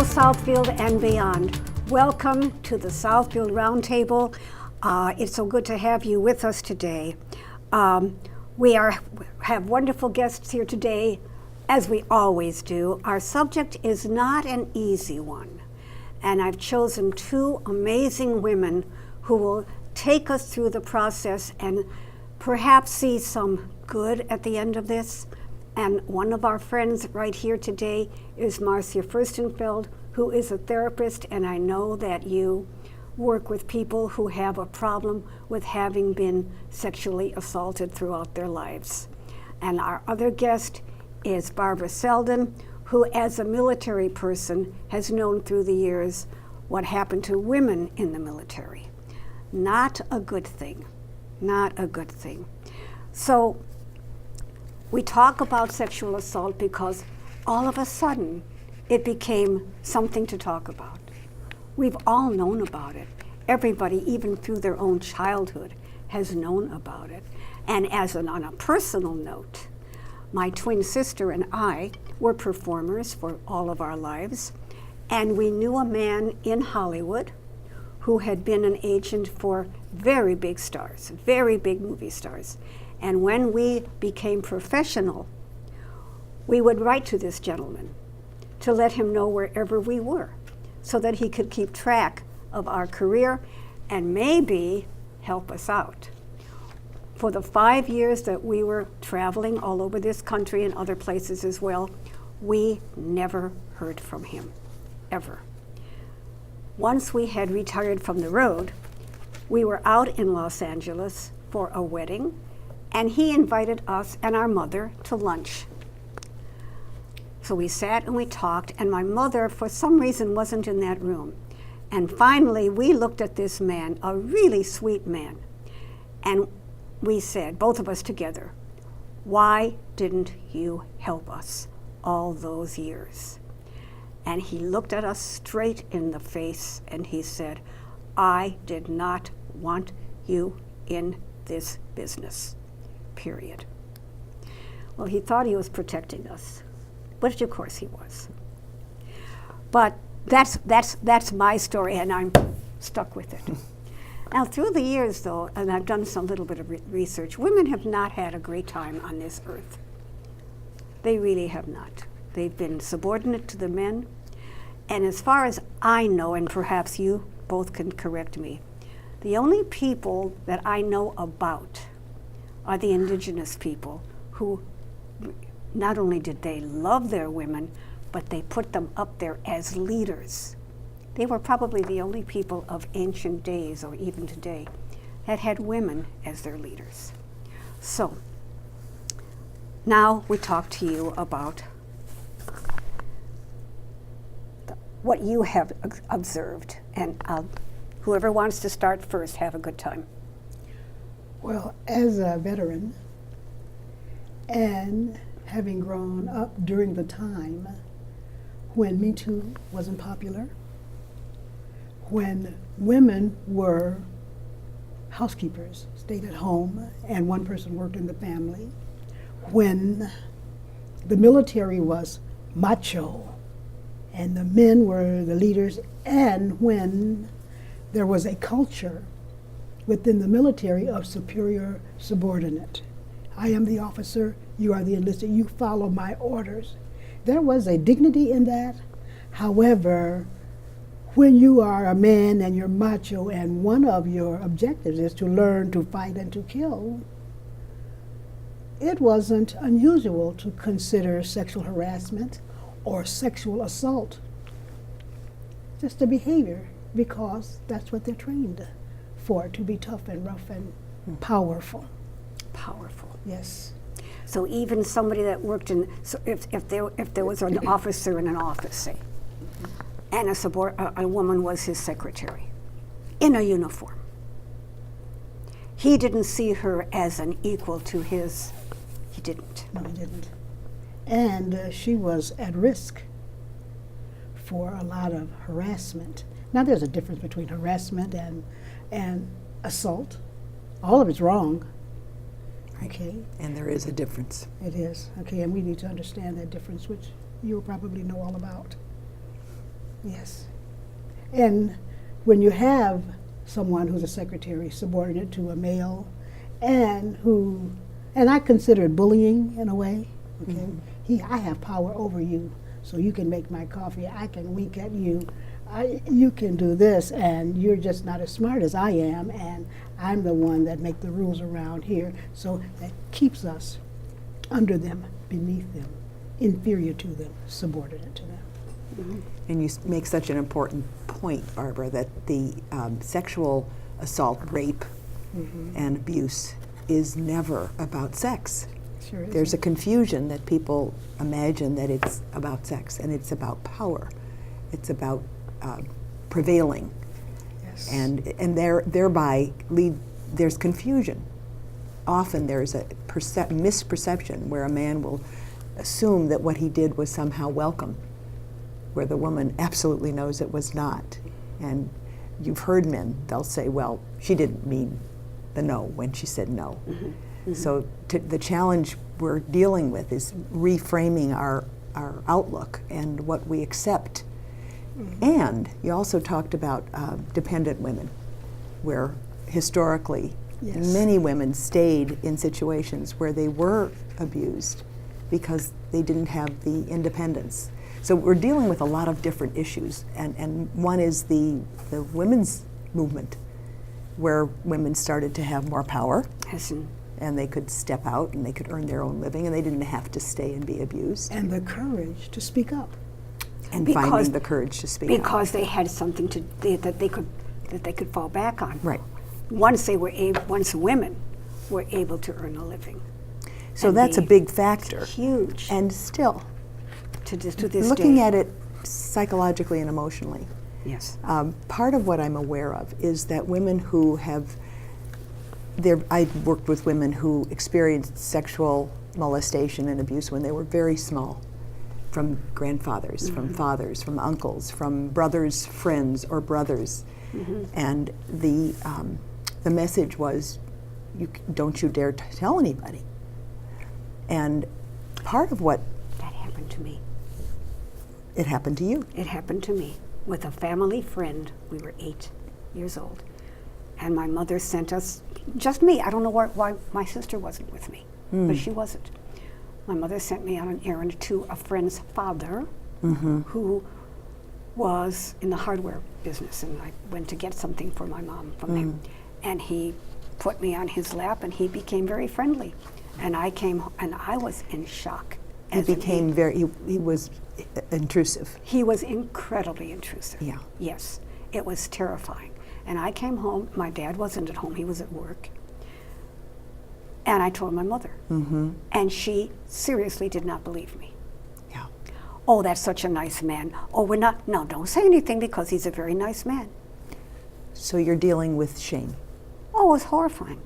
Southfield and beyond. Welcome to the Southfield Roundtable. It's so good to have you with us today. We have wonderful guests here today, as we always do. Our subject is not an easy one, and I've chosen two amazing women who will take us through the process and perhaps see some good at the end of this. And one of our friends right here today is Marcia Furstenfeld, who is a therapist, and I know that you work with people who have a problem with having been sexually assaulted throughout their lives. And our other guest is Barbara Selden, who as a military person has known through the years what happened to women in the military. Not a good thing, not a good thing. So we talk about sexual assault because all of a sudden it became something to talk about. We've all known about it. Everybody, even through their own childhood, has known about it. And on a personal note, my twin sister and I were performers for all of our lives, and we knew a man in Hollywood who had been an agent for very big stars, very big movie stars. And when we became professional, we would write to this gentleman to let him know wherever we were so that he could keep track of our career and maybe help us out. For the 5 years that we were traveling all over this country and other places as well, we never heard from him, ever. Once we had retired from the road, we were out in Los Angeles for a wedding, and he invited us and our mother to lunch. So we sat and we talked, and my mother, for some reason, wasn't in that room. And finally, we looked at this man, a really sweet man, and we said, both of us together, "Why didn't you help us all those years?" And he looked at us straight in the face and he said, "I did not want you in this business, period." Well, he thought he was protecting us, which of course he was. But that's my story, and I'm stuck with it. Now, through the years, though, and I've done some little bit of research, women have not had a great time on this earth. They really have not. They've been subordinate to the men. And as far as I know, and perhaps you both can correct me, the only people that I know about are the indigenous people who not only did they love their women, but they put them up there as leaders. They were probably the only people of ancient days, or even today, that had women as their leaders. So, now we talk to you about what you have observed, and whoever wants to start first, have a good time. Well, as a veteran, and having grown up during the time when Me Too wasn't popular, when women were housekeepers, stayed at home, and one person worked in the family, when the military was macho, and the men were the leaders, and when there was a culture within the military of superior subordinate. I am the officer, you are the enlisted, you follow my orders. There was a dignity in that. However, when you are a man and you're macho and one of your objectives is to learn to fight and to kill, it wasn't unusual to consider sexual harassment or sexual assault just a behavior, because that's what they're trained for, to be tough and rough and powerful. Powerful. Yes. So even somebody that worked in, so if there was an officer in an office, say, and a woman was his secretary in a uniform, he didn't see her as an equal to his. He didn't. No, he didn't. And she was at risk for a lot of harassment. Now, there's a difference between harassment and assault. All of it's wrong. Okay. And there is a difference. It is. Okay, and we need to understand that difference, which you'll probably know all about. Yes. And when you have someone who's a secretary subordinate to a male, and I consider it bullying in a way. Okay, I have power over you, so you can make my coffee. I can wink at you. You can do this, and you're just not as smart as I am, and I'm the one that make the rules around here. So that keeps us under them, beneath them, inferior to them, subordinate to them. Mm-hmm. And you make such an important point, Barbara, that the sexual assault, rape, and abuse is never about sex. Sure isn't. There's a confusion that people imagine that it's about sex, and it's about power. It's about prevailing, Yes. and thereby there's confusion. Often there's a misperception where a man will assume that what he did was somehow welcome, where the woman absolutely knows it was not. And you've heard men, they'll say, well, she didn't mean the no when she said no. So the challenge we're dealing with is reframing our outlook and what we accept. And you also talked about dependent women, where historically Yes. many women stayed in situations where they were abused because they didn't have the independence. So we're dealing with a lot of different issues, and one is the women's movement, where women started to have more power, Yes, and they could step out and they could earn their own living, and they didn't have to stay and be abused. And the courage to speak up. And finding the courage to speak out. because they had something that they could fall back on. Right. Once women were able to earn a living. So And that's a the- big factor. Huge. And still, to this looking day. at it psychologically and emotionally, Yes. part of what I'm aware of is that women who have, I've worked with women who experienced sexual molestation and abuse when they were very small, from grandfathers, from fathers, from uncles, from brothers, friends, or brothers. And the message was, don't you dare tell anybody. And part of what That happened to me. it happened to you. It happened to me with a family friend. We were 8 years old. And my mother sent us, just me, I don't know why my sister wasn't with me, but she wasn't. My mother sent me on an errand to a friend's father who was in the hardware business, and I went to get something for my mom from him. And he put me on his lap, and he became very friendly. And I came, and I was in shock. He as an became he was intrusive. He was incredibly intrusive. Yeah. Yes, it was terrifying. And I came home, my dad wasn't at home, he was at work. And I told my mother. And she seriously did not believe me. Yeah. Oh, that's such a nice man. Oh, no, don't say anything because he's a very nice man. So you're dealing with shame. Oh, it was horrifying.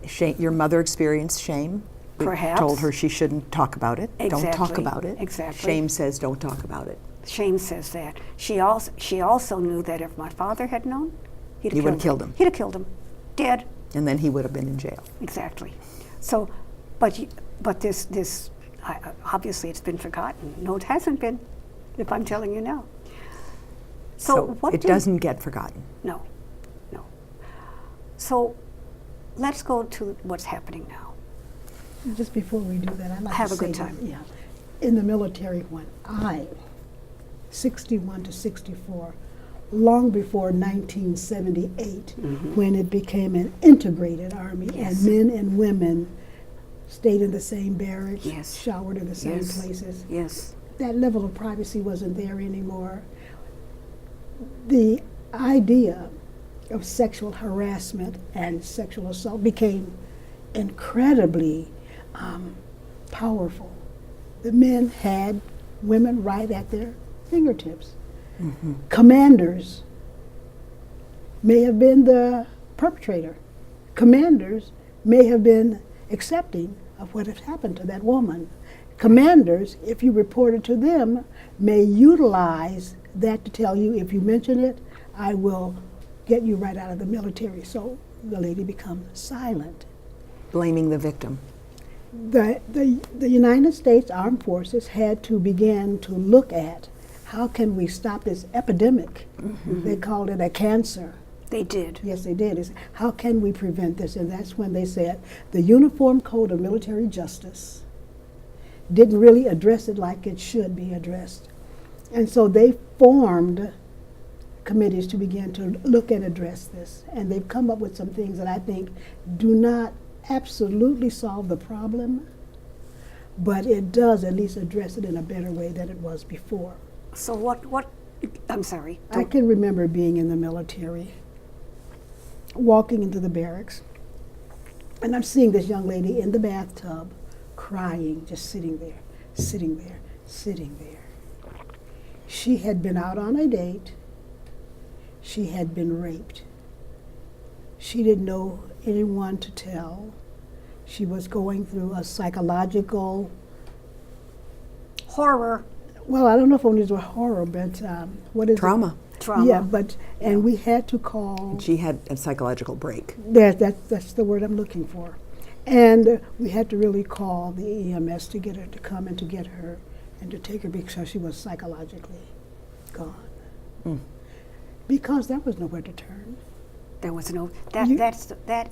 Shame. Your mother experienced shame. We Perhaps. told her she shouldn't talk about it. Don't talk Exactly, about it. exactly. Shame says don't talk about it. Shame says that. She also knew that if my father had known, He would have killed him. He'd have killed him. Dead. And then he would have been in jail. Exactly. So, but this obviously it's been forgotten. No, it hasn't been, if I'm telling you now. So what it doesn't get forgotten. No. So let's go to what's happening now. Just before we do that, I'd like Have to a say good that, time. yeah, in the military when 61 to 64, long before 1978, when it became an integrated army Yes. and men and women stayed in the same barracks, Yes. showered in the same Yes. places. Yes. That level of privacy wasn't there anymore. The idea of sexual harassment and sexual assault became incredibly powerful. The men had women right at their fingertips. Commanders may have been the perpetrator. Commanders may have been accepting of what had happened to that woman. Commanders, if you reported to them, may utilize that to tell you, if you mention it, I will get you right out of the military. So the lady becomes silent. Blaming the victim. The United States Armed Forces had to begin to look at how can we stop this epidemic? They called it a cancer. They did. Yes, they did. It's, how can we prevent this? And that's when they said the Uniform Code of Military Justice didn't really address it like it should be addressed. And so they formed committees to begin to look and address this. And they've come up with some things that I think do not absolutely solve the problem, but it does at least address it in a better way than it was before. So what, I'm sorry. I can remember being in the military, walking into the barracks, and I'm seeing this young lady in the bathtub crying, just sitting there, sitting there, sitting there. She had been out on a date. She had been raped. She didn't know anyone to tell. She was going through a psychological Horror. well, I don't know if only it was horror, but what is Trauma. Trauma. Yeah, but and we had to call. She had a psychological break. That's the word I'm looking for, and we had to really call the EMS to get her to come and to get her and to take her because she was psychologically gone. Because there was nowhere to turn. There was no, that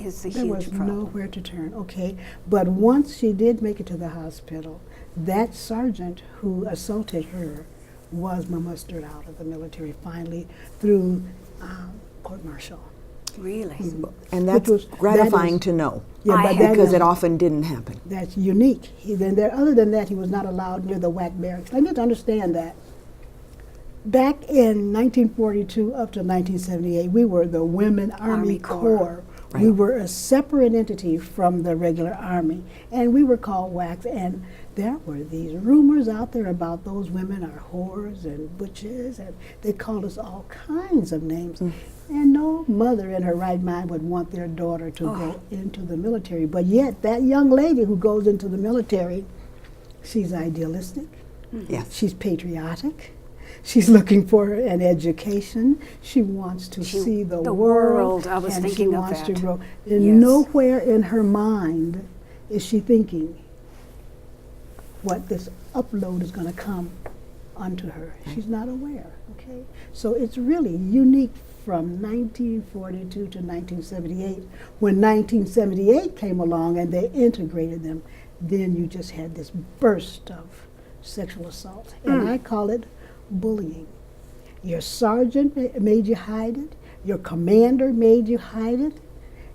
is the There huge was problem. nowhere to turn, okay? But once she did make it to the hospital, that sergeant who assaulted her was mustered out of the military finally through court-martial. Really? And that's was- gratifying that is- to know, Yeah, I but have- that because is- it often didn't happen. That's unique. Other than that, he was not allowed near the WAC barracks. I need to understand that. Back in 1942 up to 1978, we were the Women Army Corps. Right. We were a separate entity from the regular Army, and we were called WACs. And there were these rumors out there about those women are whores and butches, and they called us all kinds of names. And no mother in her right mind would want their daughter to go into the military. But yet, that young lady who goes into the military, she's idealistic, Yes. she's patriotic, she's looking for an education, she wants to She- see the the world, world, I was and thinking she of wants to that. grow. And Yes. nowhere in her mind is she thinking what this upload is going to come onto her. She's not aware, okay? So it's really unique from 1942 to 1978. When 1978 came along and they integrated them, then you just had this burst of sexual assault. And I call it bullying. Your sergeant made you hide it. Your commander made you hide it.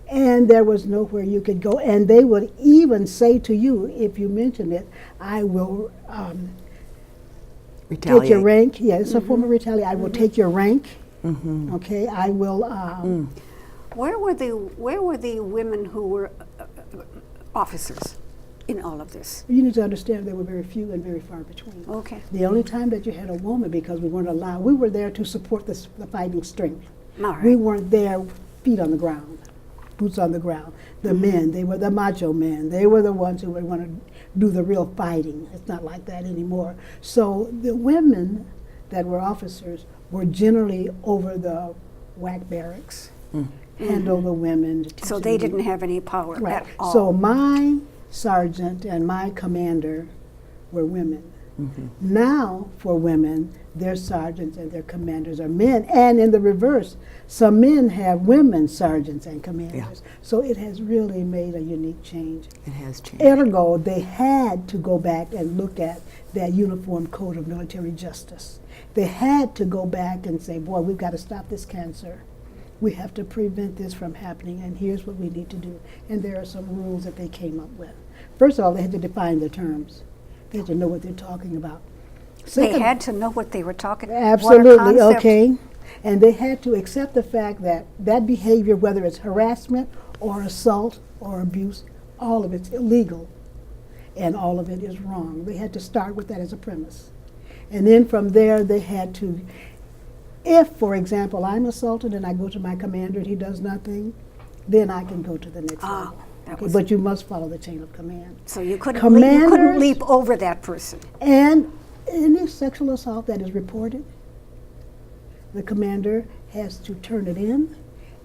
And there was nowhere you could go. And they would even say to you, if you mention it, I will Retaliate. take your rank. Yeah, it's a form of retaliation. I will take your rank. Okay, I will. Where were the women who were officers in all of this? You need to understand there were very few and very far between. Okay. The only time that you had a woman, because we weren't allowed, we were there to support the fighting strength. All right. We weren't there feet on the ground, boots on the ground. The men, they were the macho men. They were the ones who would want to do the real fighting. It's not like that anymore. So the women that were officers were generally over the WAC barracks, handle the women. So teach they them. didn't have any power Right. at all. So my sergeant and my commander were women. Now, for women, their sergeants and their commanders are men. And in the reverse, some men have women sergeants and commanders. So it has really made a unique change. It has changed. Ergo, they had to go back and look at that Uniform Code of Military Justice. They had to go back and say, boy, we've got to stop this cancer. We have to prevent this from happening, and here's what we need to do. And there are some rules that they came up with. First of all, they had to define the terms. They had to know what they're talking about. They had to know what they were talking about. Absolutely, okay. And they had to accept the fact that that behavior, whether it's harassment or assault or abuse, all of it's illegal and all of it is wrong. They had to start with that as a premise. And then from there, they had to, if, for example, I'm assaulted and I go to my commander and he does nothing, then I can go to the next level. that Okay, was- but you must follow the chain of command. So you couldn't Commanders- leap over that person. And any sexual assault that is reported, the commander has to turn it in,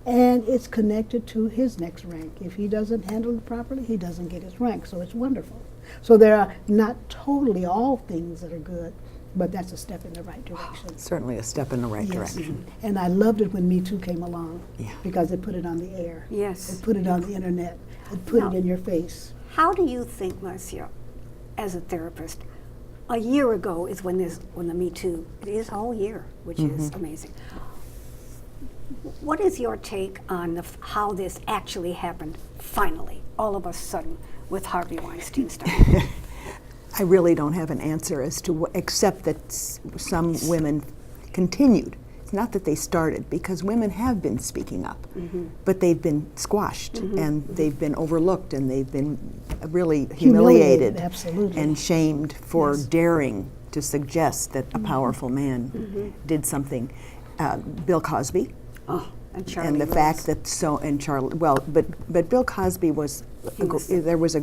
and it's connected to his next rank. If he doesn't handle it properly, he doesn't get his rank, so it's wonderful. So there are not totally all things that are good, but that's a step in the right direction. Certainly a step in the right Yes. direction. And I loved it when Me Too came along, Yeah. because it put it on the air. Yes. It put it on the internet. It put Now- it in your face. How do you think, Marcia, as a therapist, a year ago is when the Me Too, it is a whole year, which is amazing. What is your take on how this actually happened, finally, all of a sudden, with Harvey Weinstein stuff? I really don't have an answer as to except that some women continued. It's not that they started, because women have been speaking up, but they've been squashed and they've been overlooked and they've been really humiliated Absolutely. and shamed for Yes. daring to suggest that a powerful man did something. Bill Cosby. Oh, and Charlie And the Rose. fact that Charlie, well, but Bill Cosby was, there was a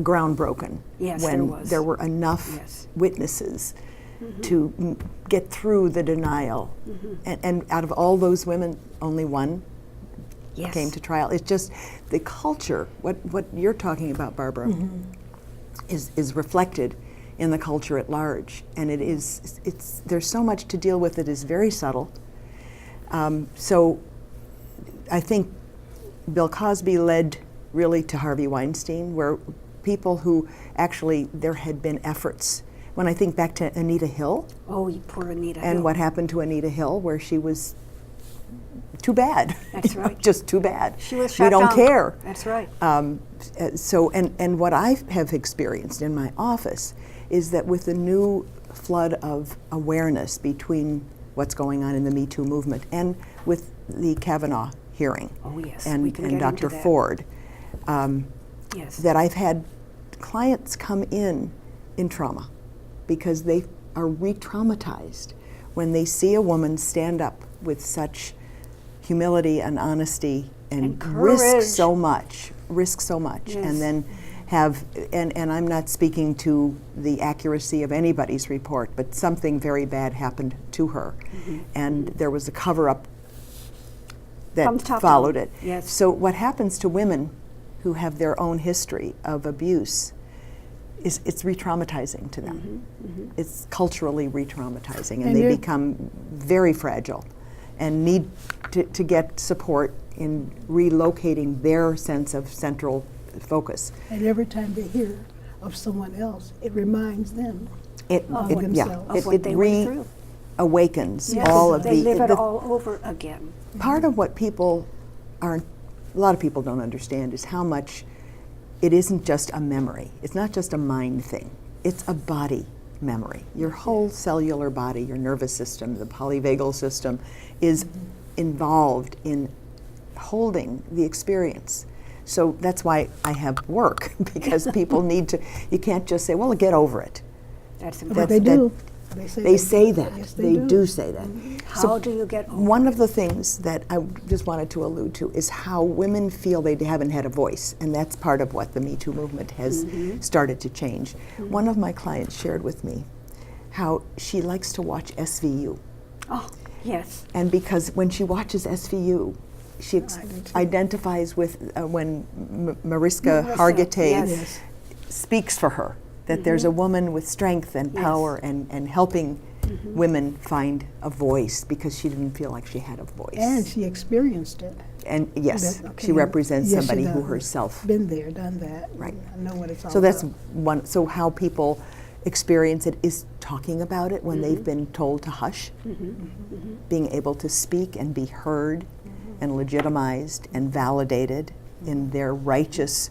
ground broken Yes, when there was. there were enough Yes. witnesses to get through the denial, and out of all those women, only one Yes. came to trial. It's just the culture. What you're talking about, Barbara, is reflected in the culture at large, and it's there's so much to deal with. It is very subtle. So I think Bill Cosby led really to Harvey Weinstein, where people who actually, there had been efforts. When I think back to Anita Hill Oh, you poor Anita and Hill. what happened to Anita Hill, where she was too bad. That's You know, right. just too bad. She was We shut don't down. care. That's right. So, and what I have experienced in my office is that with the new flood of awareness between what's going on in the Me Too movement and with the Kavanaugh hearing Oh, yes, and, we can and get into Dr. that. Ford, Yes. that I've had clients come in trauma because they are re-traumatized when they see a woman stand up with such humility and honesty and risk courage. so much, Yes. and then have, and I'm not speaking to the accuracy of anybody's report, but something very bad happened to her, and there was a cover-up that From top followed down. it. Yes. So what happens to women who have their own history of abuse is it's re-traumatizing to them. It's culturally re-traumatizing, and And they you're- become very fragile and need to get support in relocating their sense of central focus. And every time they hear of someone else, it reminds them It, Of it yeah, themselves. Of it, what it they went through. reawakens Yes, all of they live it the all over again. part of what people aren't, a lot of people don't understand is how much it isn't just a memory. It's not just a mind thing. It's a body memory. Your whole cellular body, your nervous system, the polyvagal system is involved in holding the experience. So that's why I have work, because people need to, you can't just say, well, get over it. That's But important. they that- do. They say do. that. Yes, they do say that. How do you get over One of the things that I just wanted to allude to is how women feel they haven't had a voice, and that's part of what the Me Too movement has started to change. One of my clients shared with me how she likes to watch SVU, Oh, yes. and because when she watches SVU, she I do too. identifies with when Mariska Marissa, Hargitay yes. speaks for her, that there's a woman with strength and Yes. power and helping women find a voice because she didn't feel like she had a voice. And she experienced it. And yes, That- she okay. represents Yes, she somebody who does. herself. Been there, done that. Right. I know what it's all So that's about. one. So how people experience it is talking about it when they've been told to hush, being able to speak and be heard and legitimized and validated in their righteous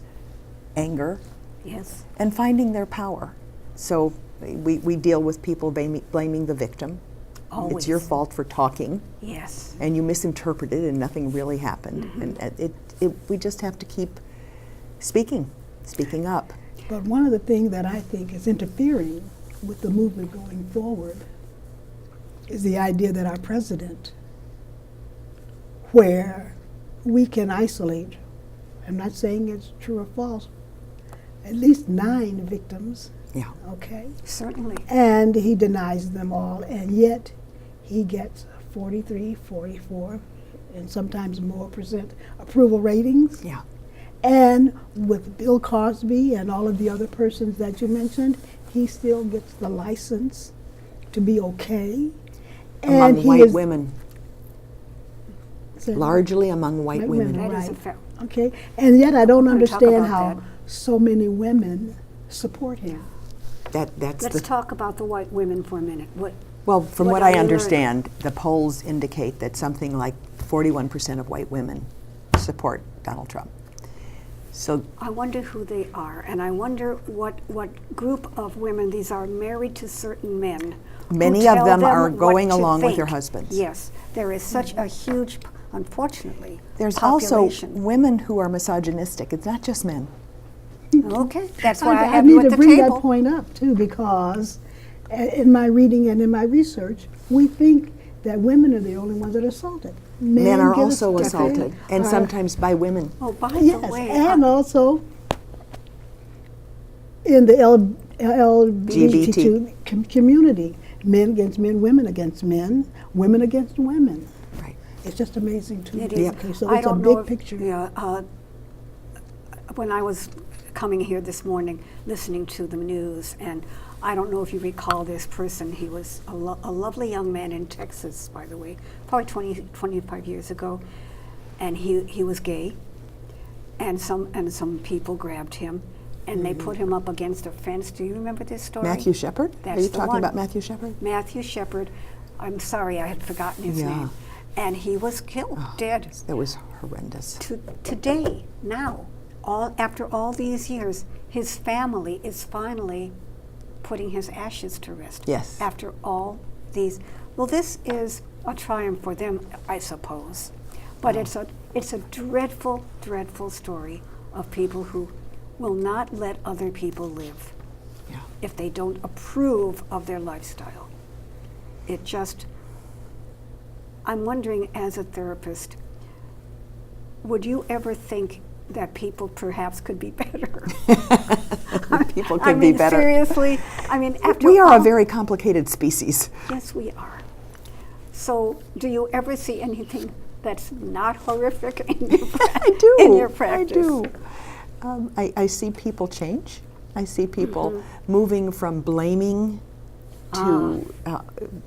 anger, Yes. and finding their power. So we deal with people blaming the victim. Always. It's your fault for talking, Yes. and you misinterpreted, and nothing really happened. And we just have to keep speaking up. But one of the things that I think is interfering with the movement going forward is the idea that our president, where we can isolate, I'm not saying it's true or false, at least 9 victims, Yeah. okay? Certainly. And he denies them all, and yet he gets 43, 44, and sometimes more % approval ratings. Yeah. And with Bill Cosby and all of the other persons that you mentioned, he still gets the license to be okay. Among he white is- women, Say- largely among white White women. women. That is a Right. fact. Okay, and yet I don't We're gonna talk understand about how that. so many women support him. That's Let's the talk about the white women for a minute. well. From what what are I you learning? understand, the polls indicate that something like 41% of white women support Donald Trump. So I wonder who they are, and I wonder what group of women these are, married to certain men. who Many of tell them are what going to along with think. their husbands. Yes, there is such a huge, unfortunately, there's population. also women who are misogynistic. It's not just men. Okay, that's why I have need you at to the bring table. that point up too, because in my reading and in my research, we think that women are the only ones that are assaulted. Men are get also assaulted, assaulted, and sometimes by women. Oh, by Yes, the way, and also in the LGBTQ community, men against men, women against men, women against women. Right. It's just amazing to me. it is. Okay, so I it's a don't know big if- picture. Yeah, when I was coming here this morning, listening to the news, and I don't know if you recall this person. He was a lovely young man in Texas, by the way, probably 25 years ago, and he was gay, and some people grabbed him, and they put him up against a fence. Do you remember this story? Matthew Shepard? That's Are you the talking one. about Matthew Shepard? Matthew Shepard. I'm sorry, I had forgotten his Yeah. name, and he was killed, dead. That was horrendous. Today, now, after all these years, his family is finally putting his ashes to rest. Yes. After all these, well, this is a triumph for them, I suppose, but it's a dreadful, dreadful story of people who will not let other people live Yeah. if they don't approve of their lifestyle. It just, I'm wondering, as a therapist, would you ever think that people perhaps could be better? People I could mean, be better. Seriously, I mean, after We are all, a very complicated species. yes, we are. So, do you ever see anything that's not horrific in your, I do. in your practice? I do. I see people change. I see people moving from blaming to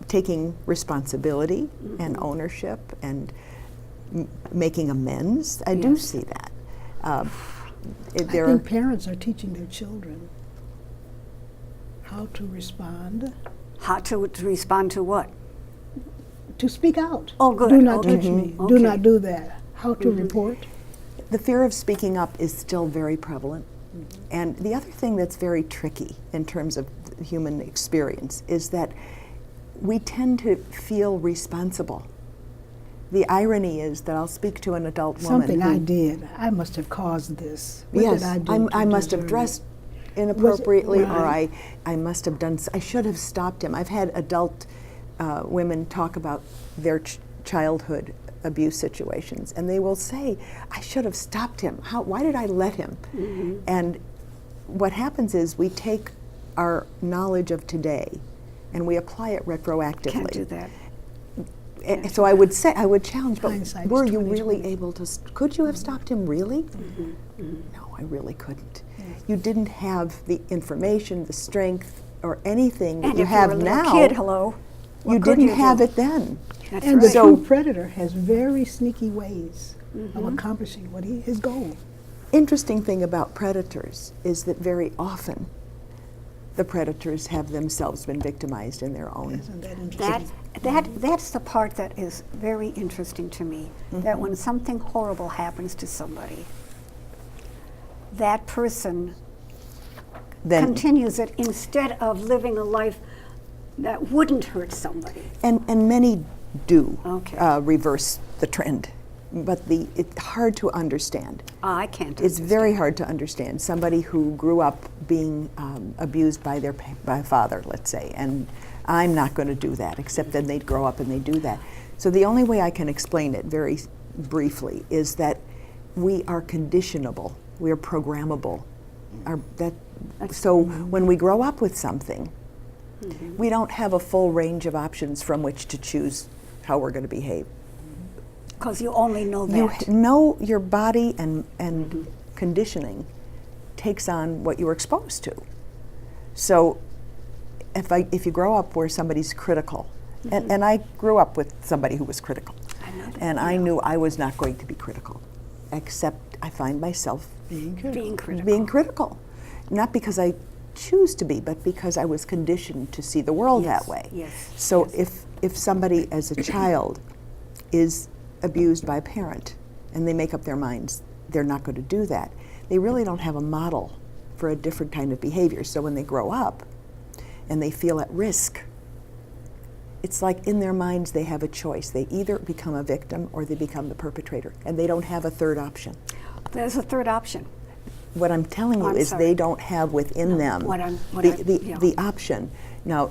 taking responsibility and ownership and making amends. I do Yes. see that. I think parents are teaching their children how to respond, How to respond to what? to speak out. Oh, good. Do not Okay. touch me. Okay. Do not do that. How to report. The fear of speaking up is still very prevalent. And the other thing that's very tricky in terms of the human experience is that we tend to feel responsible. The irony is that I'll speak to an adult woman Something who, I did. I must have caused this. What yes, did I do? I to must have deserve dressed it? inappropriately, or right? I must have done. I should have stopped him. I've had adult women talk about their childhood abuse situations, and they will say, "I should have stopped him. Why did I let him?" And what happens is we take our knowledge of today and we apply it retroactively. Can't do that. So I would challenge, but Hindsight is were you really 20/20. able to, could you have stopped him really? No, I really couldn't. You didn't have the information, the strength, or anything that And you if have you were a little now. kid, hello, You what could didn't you have do? it then. That's And right. the So- true predator has very sneaky ways of accomplishing his goal. Interesting thing about predators is that very often the predators have themselves been victimized in their own. Isn't that interesting? That's the part that is very interesting to me, that when something horrible happens to somebody, that person Then, continues it instead of living a life that wouldn't hurt somebody. and many do Okay. reverse the trend, but it's hard to understand. I can't It's understand. very hard to understand. Somebody who grew up being abused by their by father, let's say, and I'm not going to do that, except then they'd grow up and they do that. So the only way I can explain it very briefly is that we are conditionable, we are programmable. So when we grow up with something, we don't have a full range of options from which to choose how we're going to behave. Because you only know You that. know your body and conditioning takes on what you were exposed to. So if you grow up where somebody's critical, and I grew up with somebody who was critical, I know that, and I knew I was not going to be critical, except I find myself Being critical. Being critical. not because I choose to be, but because I was conditioned to see the world Yes, that way. yes, So yes. if somebody as a child is abused by a parent and they make up their minds they're not going to do that, they really don't have a model for a different kind of behavior. So when they grow up and they feel at risk, it's like in their minds they have a choice. They either become a victim or they become the perpetrator, and they don't have a third option. There's a third option. What I'm telling you I'm is sorry. they don't have within them yeah. the option. Now,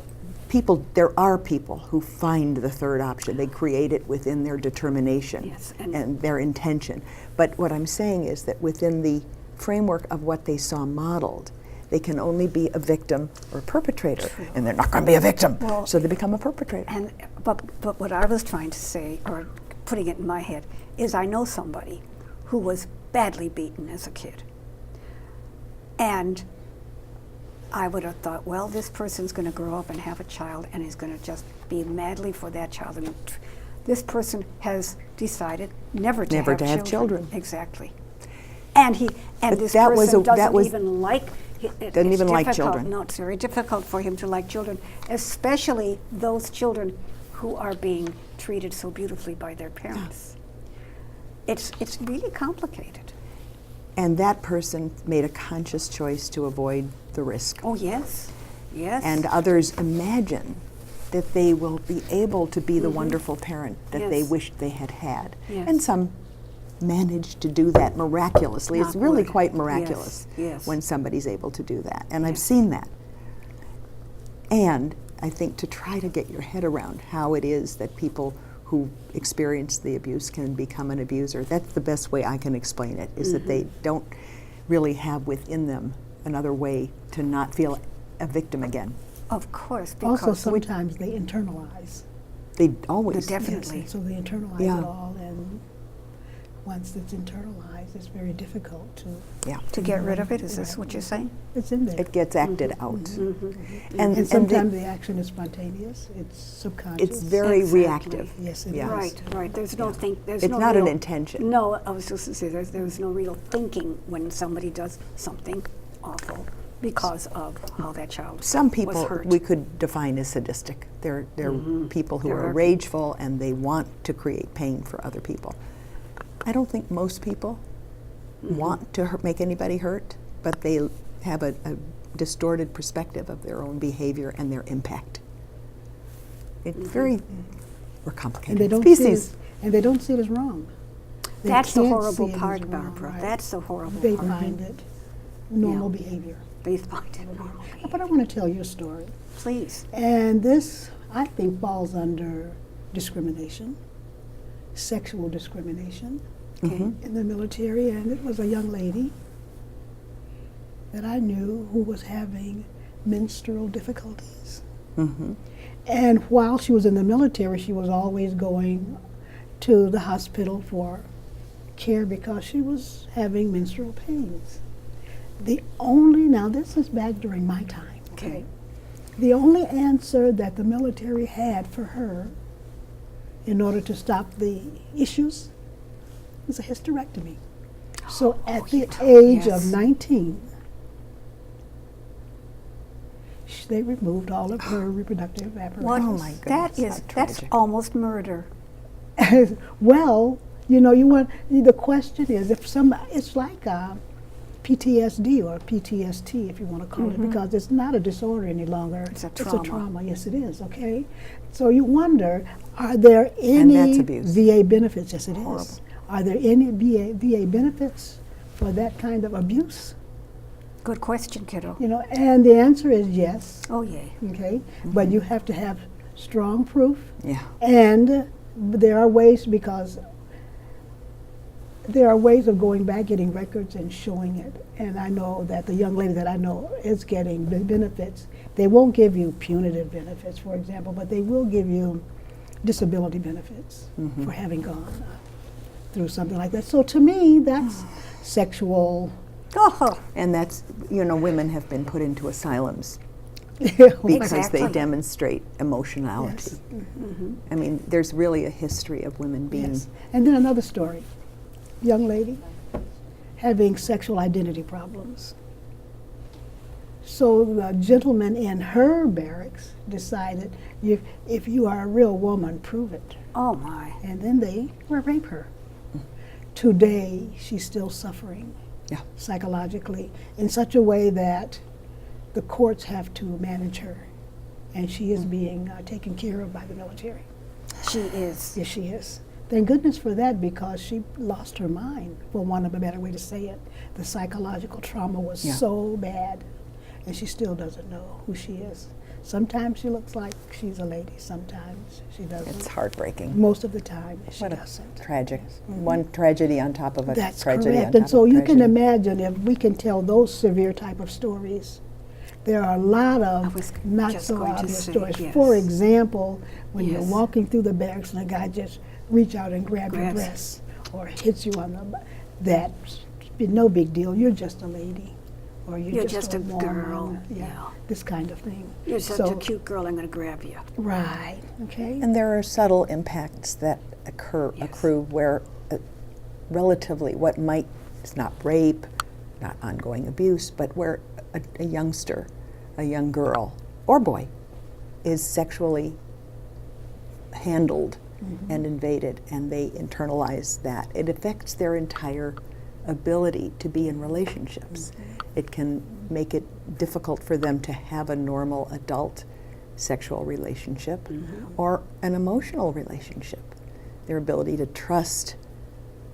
there are people who find the third option. They create it within their determination Yes, and their intention. But what I'm saying is that within the framework of what they saw modeled, they can only be a victim or a perpetrator, and they're not going to be a victim, Well, so they become a perpetrator. But what I was trying to say, or putting it in my head, is I know somebody who was badly beaten as a kid. And I would have thought, well, this person's going to grow up and have a child and is going to just be madly for that child. And this person has decided never to have children. Exactly. And But this that was person a- that doesn't was- even like Doesn't even like children. No, it's very difficult for him to like children, especially those children who are being treated so beautifully by their parents. It's really complicated. And that person made a conscious choice to avoid the risk. Oh, yes. Yes. And others imagine that they will be able to be the wonderful parent that they Yes. wished they had had. Yes. And some manage to do that miraculously. It's Knock really wood. quite miraculous Yes. when somebody's able to do that. And I've Yes. seen that. And I think to try to get your head around how it is that people who experience the abuse can become an abuser, that's the best way I can explain it, is that they don't really have within them another way to not feel a victim again. Of course, because Also, sometimes they internalize. They always. Definitely. Yes, and so they internalize Yeah. it all, and once it's internalized, it's very difficult to. Yeah. to get rid of it, is this what you're saying? It's in there. It gets acted out. and sometimes the action is spontaneous. It's subconscious. it's very Exactly. reactive. Yes, it Yeah. is. Right. There's no think. There's It's no not an real- intention. No, I was just to say there's no real thinking when somebody does something awful because of how that child Some was people hurt. we could define as sadistic. They're people who There are are- rageful and they want to create pain for other people. I don't think most people want to make anybody hurt, but they have a distorted perspective of their own behavior and their impact. It's very, we're And complicated they don't see it, species. and they don't see it as wrong. They That's the can't horrible see it as part, wrong, Barbara. right? That's the horrible They part. find it normal behavior. They find it normal. But I want to tell you a story. Please. And this, I think, falls under discrimination, sexual discrimination Okay. in the military. And it was a young lady that I knew who was having menstrual difficulties. And while she was in the military, she was always going to the hospital for care because she was having menstrual pains. Now this is back during my time, okay? The only answer that the military had for her in order to stop the issues was a hysterectomy. So at the age yes. of 19, they removed all of her reproductive apparatus. What? Oh my goodness, That how is that's tragic. almost murder. Well, you want, the question is if it's like PTSD or PTSD, if you want to call it, because it's not a disorder any longer. It's a It's a trauma. trauma. Yes, it is. Okay. So you wonder, are there And any that's abuse. VA benefits? Yes, it is. Horrible. Are there any VA benefits for that kind of abuse? Good question, kiddo. And the answer is yes. Oh, yay. Okay. But you have to have strong proof. Yeah. And there are ways of going back, getting records and showing it. And I know that the young lady that I know is getting the benefits. They won't give you punitive benefits, for example, but they will give you disability benefits for having gone through something like that. So to me, that's sexual. Oh, And that's, women have been put into asylums because Exactly. they demonstrate emotionality. Yes. I mean, there's really a history of women being. Yes. And then another story. Young lady having sexual identity problems. So the gentleman in her barracks decided, if you are a real woman, prove it. Oh my. And then they rape her. Today, she's still suffering Yeah. psychologically in such a way that the courts have to manage her. And she is being taken care of by the military. She is. Yes, she is. Thank goodness for that, because she lost her mind, for want of a better way to say it. The psychological trauma was Yeah. so bad, and she still doesn't know who she is. Sometimes she looks like she's a lady, sometimes she doesn't. It's heartbreaking. Most of the time, she What a doesn't. tragic. One tragedy on top of a That's tragedy on correct. top And so of you can tragedy. imagine, if we can tell those severe type of stories, there are a lot of was not just so going to obvious say, stories. yes. For example, when you're Yes. walking through the barracks and a guy just reach out and grab your Grabs. breasts or hits you on the that's no big deal. You're just a lady, or You're just a woman. girl. Yeah, Yeah. this kind of thing. You're such So- a cute girl, I'm going to grab you. Right. Okay. And there are subtle impacts that accrue where relatively what might, it's not rape, not ongoing abuse, but where a youngster, a young girl or boy is sexually handled and invaded, and they internalize that. It affects their entire ability to be in relationships. It can make it difficult for them to have a normal adult sexual relationship or an emotional relationship. Their ability to trust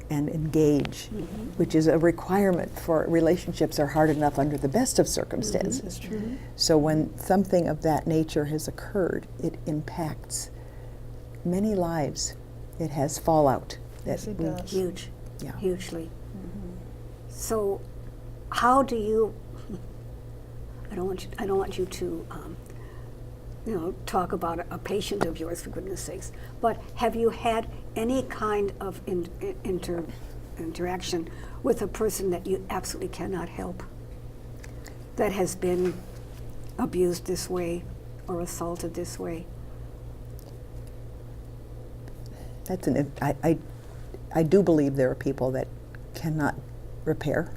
and engage, which is a requirement for relationships, are hard enough under the best of circumstances. That's true. So when something of that nature has occurred, it impacts many lives. It has fallout. Yes, it we- does. Huge. Yeah. Hugely. So, how do you? I don't want you to, talk about a patient of yours, for goodness sakes. But have you had any kind of interaction with a person that you absolutely cannot help, that has been abused this way or assaulted this way? That's I do believe there are people that cannot repair.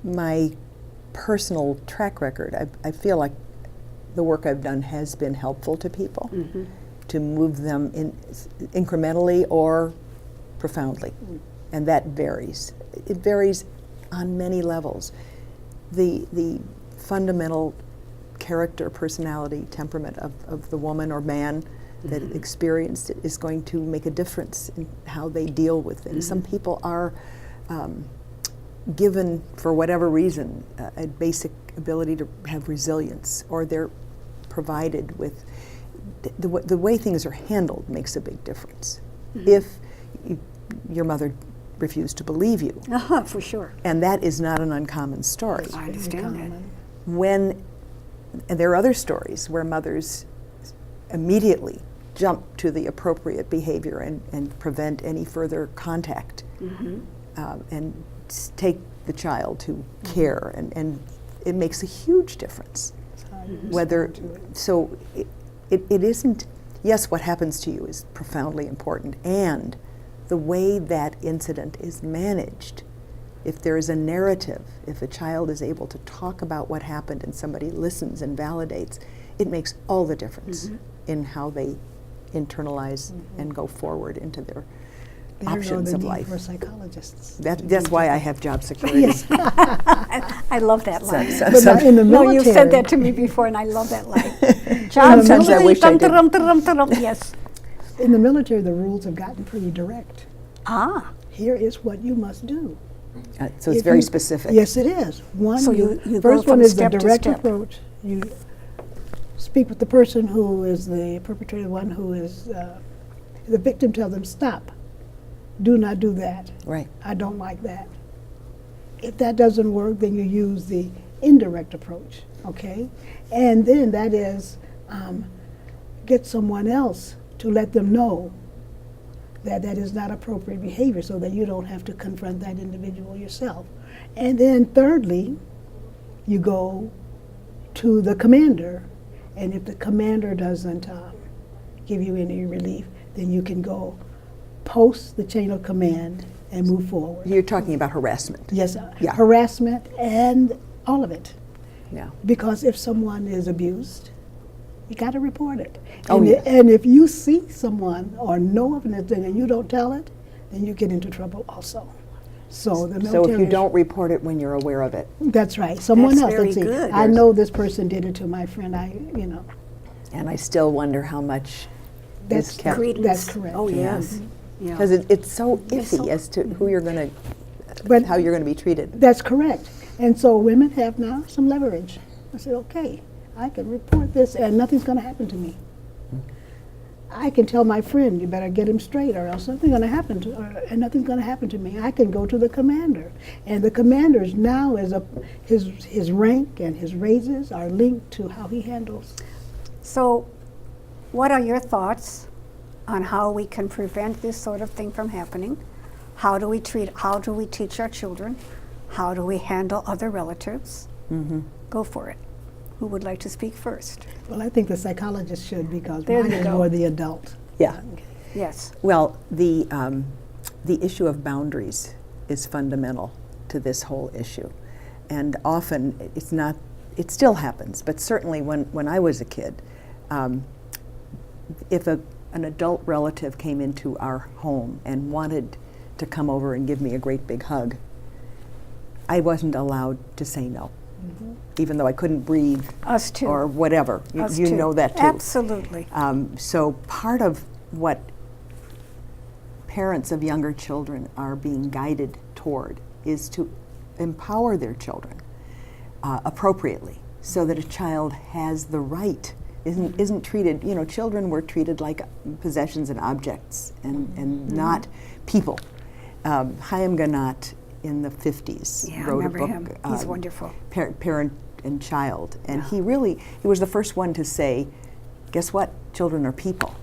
My personal track record, I feel like the work I've done has been helpful to people, to move them incrementally or profoundly, and that varies. It varies on many levels. The fundamental character, personality, temperament of the woman or man that experienced it is going to make a difference in how they deal with things. Some people are given, for whatever reason, a basic ability to have resilience, or they're provided with the way things are handled makes a big difference. If your mother refused to believe you, For sure. and that is not an uncommon story. I understand that. Common. And there are other stories where mothers immediately jump to the appropriate behavior and prevent any further contact, and take the child to care, and it makes a huge difference. That's how you Whether respond to it. so, it isn't. Yes, what happens to you is profoundly important, and the way that incident is managed. If there is a narrative, if a child is able to talk about what happened and somebody listens and validates, it makes all the difference in how they internalize and go forward into their There go options the of need life. for psychologists. That's why I have job security. Yes. I love that line. But now in the No, military, you've said that to me before, and I love that line. Job Sometimes I wish I did. security. Yes. in the military, the rules have gotten pretty direct. Ah. Here is what you must do. So it's If very you- specific. Yes, it is. One, So you go first one from is the step to direct step. approach. You speak with the person who is the perpetrator, one who is the victim. Tell them, stop. Do not do that. Right. I don't like that. If that doesn't work, then you use the indirect approach, okay? And then that is get someone else to let them know that that is not appropriate behavior, so that you don't have to confront that individual yourself. And then thirdly, you go to the commander. And if the commander doesn't give you any relief, then you can go post the chain of command and move forward. You're talking about harassment. Yes, Yeah. harassment and all of it. Yeah. Because if someone is abused, you got to report it. Oh, and, yes. and if you see someone or know of anything and you don't tell it, then you get into trouble also. So the So if military. you don't report it when you're aware of it, That's right. Someone That's else. very Let's see. good. I know this person did it to my friend. and I still wonder how much That's is kept. Credence. That's correct. Oh, Yeah. yes. Yeah. Because it's so It's iffy so- as to who you're going But- to, how you're going to be treated. That's correct. And so women have now some leverage. I said, okay, I can report this and nothing's going to happen to me. I can tell my friend, you better get him straight or else something's going to happen to and nothing's going to happen to me. I can go to the commander. And the commander's now is his rank and his raises are linked to how he handles. So, what are your thoughts on how we can prevent this sort of thing from happening? How do we teach our children? How do we handle other relatives? Mm-hmm. Go for it. Who would like to speak first? Well, I think the psychologist should because There mine you is go. more the adult. Yeah. Yes. Well, the issue of boundaries is fundamental to this whole issue. And often it's not, it still happens, but certainly when I was a kid, if an adult relative came into our home and wanted to come over and give me a great big hug, I wasn't allowed to say no, even though I couldn't breathe Us too. or whatever. Us You too. know that too. Absolutely. So part of what parents of younger children are being guided toward is to empower their children appropriately so that a child has the right, isn't treated, children were treated like possessions and objects and not people. Chaim Ganat in the 50s Yeah, I wrote a remember book, him. He's wonderful. Parent and Child, and Yeah. he was the first one to say, guess what, children are people.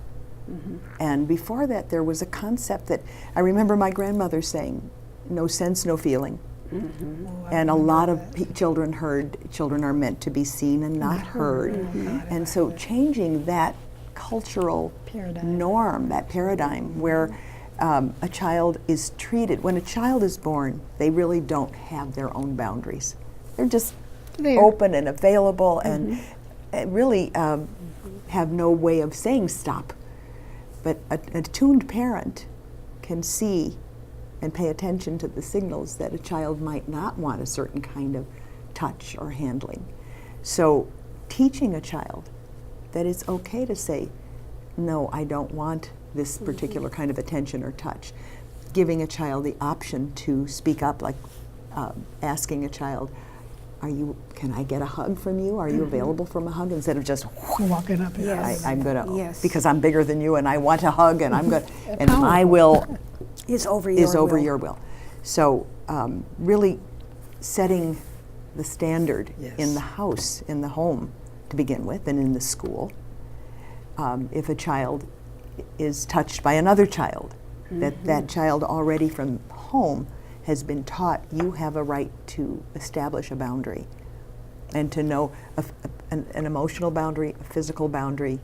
And before that there was a concept that I remember my grandmother saying, no sense, no feeling. And a lot of children heard children are meant to be seen and not heard. And so changing that cultural Paradigm. norm, that paradigm where a child is treated, when a child is born, they really don't have their own boundaries. They're just There. open and available and really have no way of saying stop. But a attuned parent can see and pay attention to the signals that a child might not want a certain kind of touch or handling. So teaching a child that it's okay to say, no, I don't want this particular kind of attention or touch. Giving a child the option to speak up, like asking a child, can I get a hug from you? Are you available for a hug? Instead of just, Walking up here. Yes. I'm gonna, Yes. because I'm bigger than you and I want a hug and I'm gonna, and Powerful. my will Is over is your over will. your will. So really setting the standard Yes. in the house, in the home to begin with, and in the school. If a child is touched by another child, that child already from home has been taught you have a right to establish a boundary and to know an emotional boundary, a physical boundary.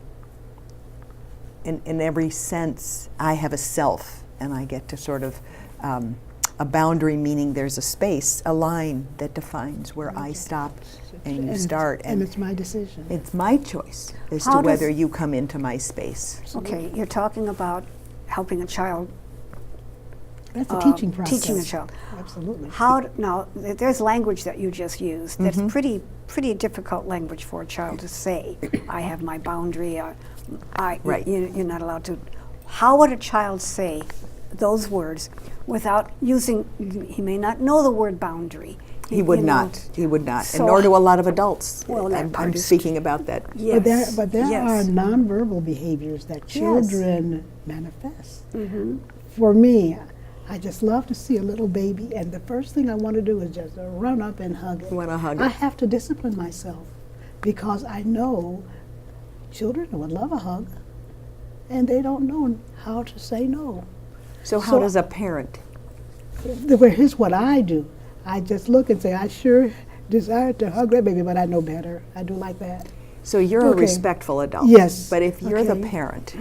In every sense, I have a self and I get to sort of, a boundary meaning there's a space, a line that defines where I stop and you start. And it's my decision. It's my choice as How to whether does- you come into my space. Okay, you're talking about helping a child, That's a teaching process. teaching a child. Absolutely. Now, there's language that you just used that's pretty difficult language for a child to say. I have my boundary. Right. You're not allowed to. How would a child say those words without using? He may not know the word boundary. He would you know. not. He would not. So- and nor do a lot of adults. Well, that I'm part is speaking about that. Yes. But there yes. are nonverbal behaviors that Yes. children manifest. For me, I just love to see a little baby, and the first thing I want to do is just run up and hug it. You wanna hug I it. have to discipline myself because I know children would love a hug, and they don't know how to say no. So how So- does a parent? Here's what I do. I just look and say, I sure desire to hug that baby, but I know better. I do like that. So you're a Okay. respectful adult. Yes. But if you're the Okay. parent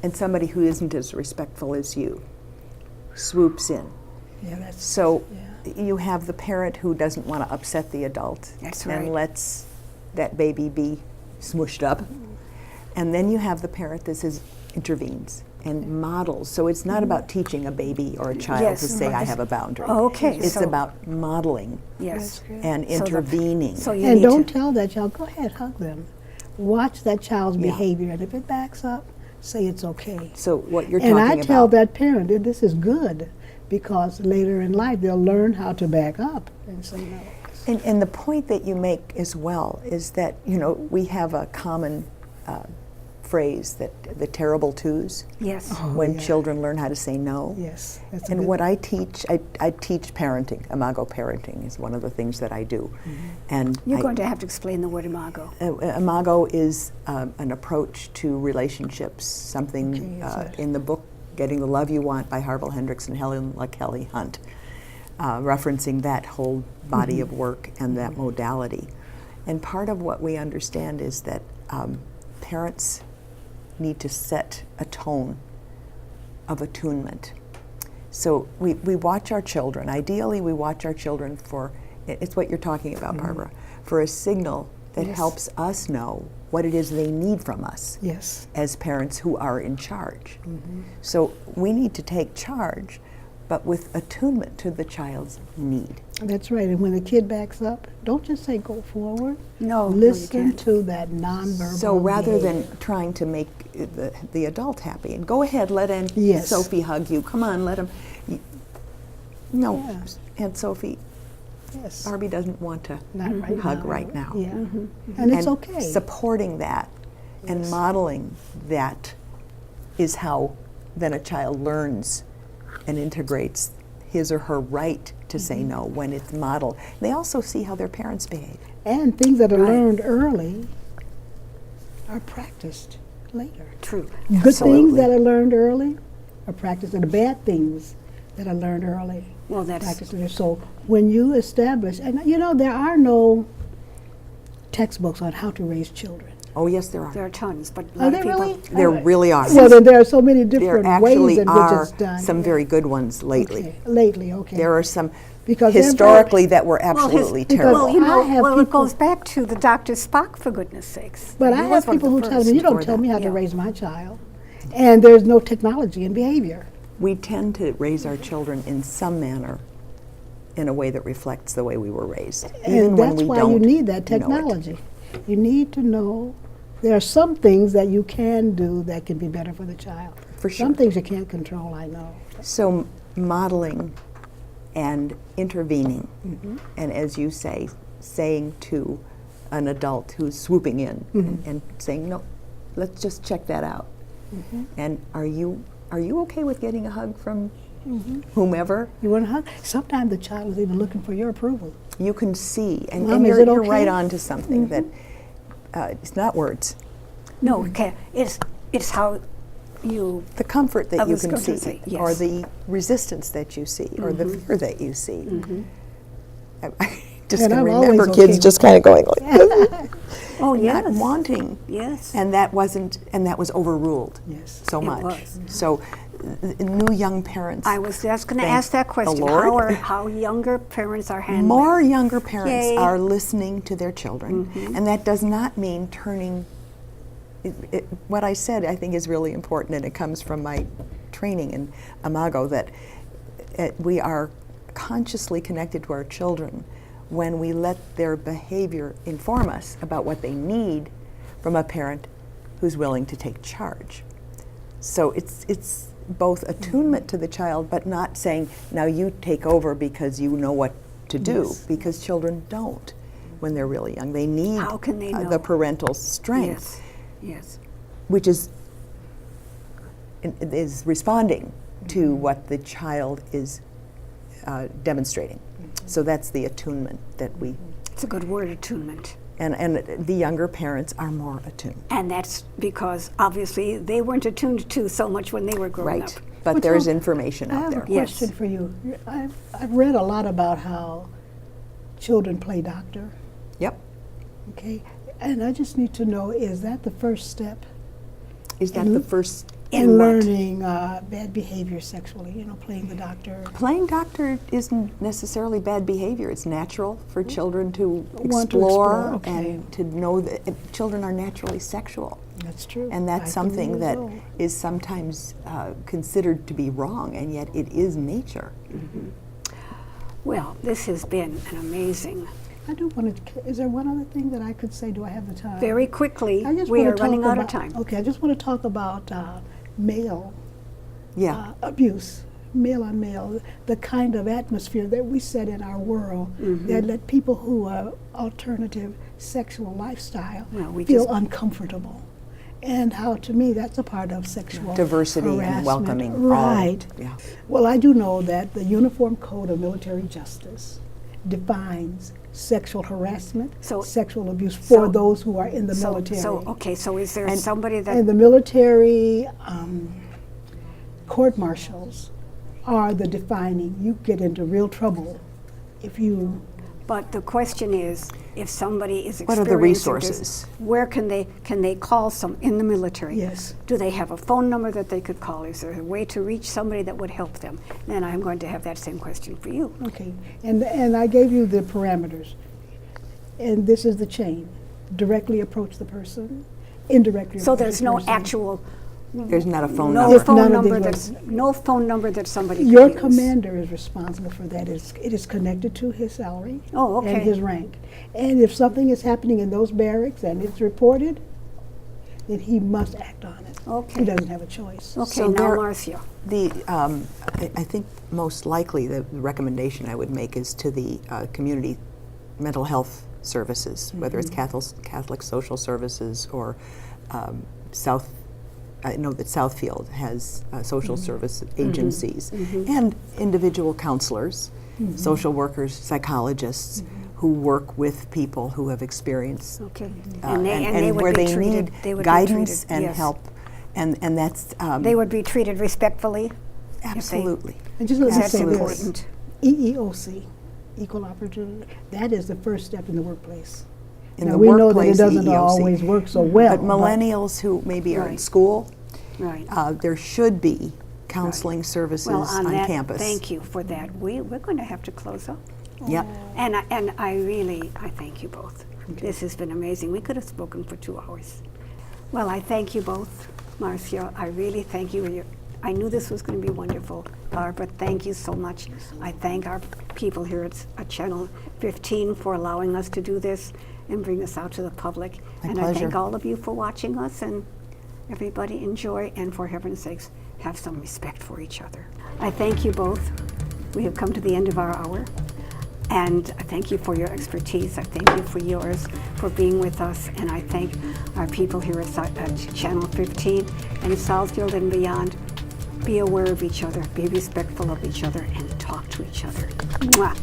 and somebody who isn't as respectful as you swoops in, Yeah, that's so yeah. you have the parent who doesn't want to upset the adult That's and right. lets that baby be smushed up. And then you have the parent that intervenes and models. So it's not about teaching a baby or a child Yes, to say, I right. have a boundary. Okay, It's so- about modeling Yes. That's good. and So the- intervening. So you And need don't to, tell that child, go ahead, hug them. Watch that child's Yeah. behavior, and if it backs up, say it's okay. So what you're And talking I tell about. that parent that this is good, because later in life they'll learn how to back up and say no. And the point that you make as well is that, we have a common phrase that the terrible twos, yes. when yeah. children learn how to say no. Yes, that's a And good what I teach, I teach parenting. Imago parenting is one of the things that I do. And You're going to have to explain the word imago. Imago is an approach to relationships, something Okay, yes, sir. in the book Getting the Love You Want by Harville Hendricks and Helen LaKelly Hunt, referencing that whole body of work and that modality. And part of what we understand is that parents need to set a tone of attunement. So we watch our children. Ideally, we watch our children for, it's what you're talking about, Barbara, for a signal that Yes. helps us know what it is they need from us Yes. as parents who are in charge. So we need to take charge, but with attunement to the child's need. That's right. And when the kid backs up, don't just say go forward. No, no, you Listen can't. to that nonverbal. So rather behavior. than trying to make the adult happy, and go ahead, let Aunt Yes. Sophie hug you. Come on, let him. No, Yeah. Aunt Sophie, Yes. Barbie doesn't want to Not right hug now. right now. Yeah. And it's okay. Supporting that and Yes. modeling that is how then a child learns and integrates his or her right to say no when it's modeled. They also see how their parents behave. And things that are Right. learned early are practiced later. True. Good Absolutely. things that are learned early are practiced, and the bad things that are learned early Well, that's practiced later. So when you establish, and there are no textbooks on how to raise children. Oh, yes, there are. there are tons, but a Are lot there of people. really? There All right. really are. Well, then there are so many There different actually ways in which are it's done. some Yeah. very good ones lately. Okay. Lately, okay. There are some Because they're very- historically that were absolutely because- terrible. Well, you know, I have it people- goes back to the Dr. Spock, for goodness sakes. But He I was have one of people the who tell me, first. you don't for tell that. me how Yeah. to raise my child. And there's no technology in behavior. We tend to raise our children in some manner in a way that reflects the way we were raised. even And when that's we why you don't need that know it. technology. You need to know there are some things that you can do that can be better for the child. For sure. Some things you can't control, I know. So modeling and intervening, Mm-hmm. and as you say, saying to an adult who's swooping in Mm-hmm. and saying, no, let's just check that out. Mm-hmm. And are you okay with getting a hug from Mm-hmm. whomever? You want to hug? Sometimes the child is even looking for your approval. You can see, and, Mom, and is you're, it you're okay? right on to something Mm-hmm. that it's not words. No, okay. It's how you. The comfort I that you was can going to see, say, or yes. Mm-hmm. the resistance that you see, or the fear that you see. I just And can I'm always remember okay kids with just kind of going like this, Oh, yes. not wanting, Yes. and that was overruled Yes. so It much. was. So new young parents, I was just going to Thank ask that the question. Lord. How younger parents are handling. more younger parents Yay. are listening to their children, and that does not mean turning. What I said, I think, is really important, and it comes from my training in Imago, that we are consciously connected to our children when we let their behavior inform us about what they need from a parent who's willing to take charge. So it's both attunement to the child, but not saying, now you take over because you know what to do, Yes. because children don't when they're really young. They need How can they the know? parental strength, Yes. which is responding to what the child is demonstrating. So that's the attunement that we, It's a good word, attunement. and the younger parents are more attuned. And that's because obviously they weren't attuned to so much when they were growing Right. up. But But there's so, information I out have there. a question for you. I've read a lot about how children play doctor. Yep. Okay, and I just need to know, is that the first step Is that In- the first? in what? learning bad behavior sexually, playing the doctor? Playing doctor isn't necessarily bad behavior. It's natural for children to Want to explore explore, okay. and to know that children are naturally sexual. That's true. And that's 5 to 8 something years that old. is sometimes considered to be wrong, and yet it is nature. Well, this has been an amazing. I do want to, is there one other thing that I could say? Do I have the time? Very quickly, I just we wanna are running talk out of about- time. Okay, I just want to talk about male Yeah. abuse, male on male, the kind of atmosphere that we set in our world Mm-hmm. that let people who are alternative sexual lifestyle Well, we feel just- uncomfortable. And how, to me, that's a part of sexual Diversity and harassment. welcoming all. Right. Yeah. Well, I do know that the Uniform Code of Military Justice defines sexual harassment, So- sexual abuse for so- those who are in the So, military. so is there And- somebody that And the military court martials are the defining. You get into real trouble if you. But the question is, if somebody is What are the experiencing this, resources? where can they call some in the military? Yes. Do they have a phone number that they could call? Is there a way to reach somebody that would help them? And I'm going to have that same question for you. Okay, and I gave you the parameters, and this is the chain. Directly approach the person, indirectly So approach there's the no person. actual There's not a phone no number. If none phone of number these that's ones- no phone number that somebody Your could use. commander is responsible for that. It is connected to his salary Oh, okay. and his rank. And if something is happening in those barracks and it's reported, then he must act on it. Okay. He doesn't have a choice. Okay, So now there- Marcia. I think most likely the recommendation I would make is to the community mental health services, whether it's Catholic social services or South. I know that Southfield has social service agencies and individual counselors, social workers, psychologists who work with people who have experienced Okay. and they would where be they treated, need they would be guidance treated, and yes. help, and that's They would be treated respectfully. if they- absolutely. And just let me That's say this. important. EEOC, equal opportunity, that is the first step in the workplace. In now, the we know that it workplace, doesn't EEOC. always work so well. But millennials who maybe are in Right. school, Right. there should be counseling services Well, on that, campus. thank you for that. We're going to have to close up. Yep. And I thank you both. This has been amazing. We could have spoken for 2 hours. Well, I thank you both, Marcia. I really thank you. I knew this was going to be wonderful, Barbara. Thank you so much. I thank our people here at Channel 15 for allowing us to do this and bring this out to the public. My and I thank pleasure. all of you for watching us, and everybody enjoy, and for heaven's sakes, have some respect for each other. I thank you both. We have come to the end of our hour. And I thank you for your expertise. I thank you for yours, for being with us. And I thank our people here at Channel 15 and Southfield and beyond. Be aware of each other, be respectful of each other, and talk to each other. Mwah.